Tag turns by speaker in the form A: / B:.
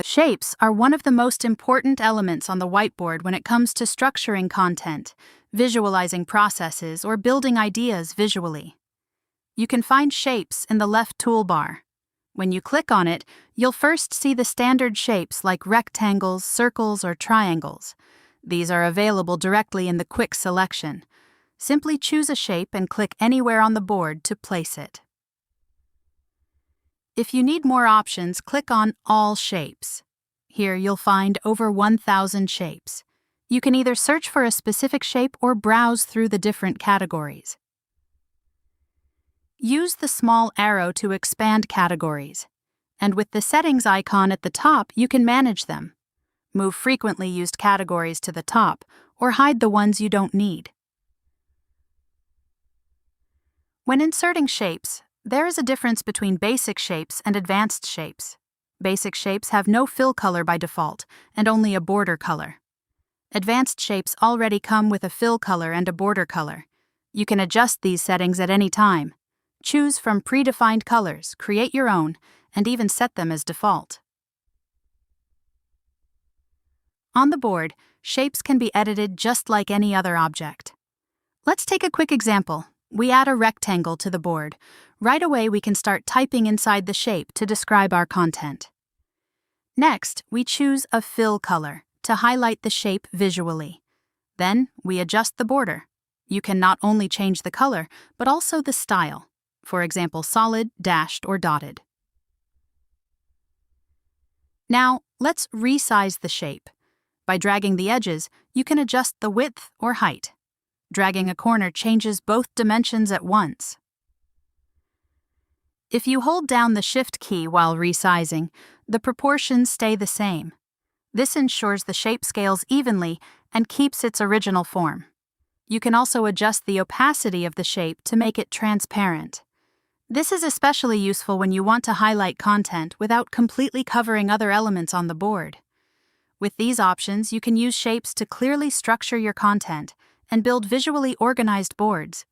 A: Shapes are one of the most important elements on the whiteboard when it comes to structuring content, visualizing processes, or building ideas visually. You can find shapes in the left toolbar. When you click on it, you'll first see the standard shapes like rectangles, circles, or triangles. These are available directly in the quick selection. Simply choose a shape and click anywhere on the board to place it. If you need more options, click on All Shapes. Here you'll find over 1,000 shapes. You can either search for a specific shape or browse through the different categories. Use the small arrow to expand categories, and with the settings icon at the top, you can manage them. Move frequently used categories to the top, or hide the ones you don't need. When inserting shapes, there is a difference between basic shapes and advanced shapes. Basic shapes have no fill color by default, and only a border color. Advanced shapes already come with a fill color and a border color. You can adjust these settings at any time. Choose from predefined colors, create your own, and even set them as default. On the board, shapes can be edited just like any other object. Let's take a quick example. We add a rectangle to the board. Right away, we can start typing inside the shape to describe our content. Next, we choose a fill color to highlight the shape visually. Then, we adjust the border. You can not only change the color, but also the style. For example, solid, dashed, or dotted. Now, let's resize the shape. By dragging the edges, you can adjust the width or height. Dragging a corner changes both dimensions at once. If you hold down the Shift key while resizing, the proportions stay the same. This ensures the shape scales evenly and keeps its original form. You can also adjust the opacity of the shape to make it transparent. This is especially useful when you want to highlight content without completely covering other elements on the board. With these options, you can use shapes to clearly structure your content and build visually organized boards.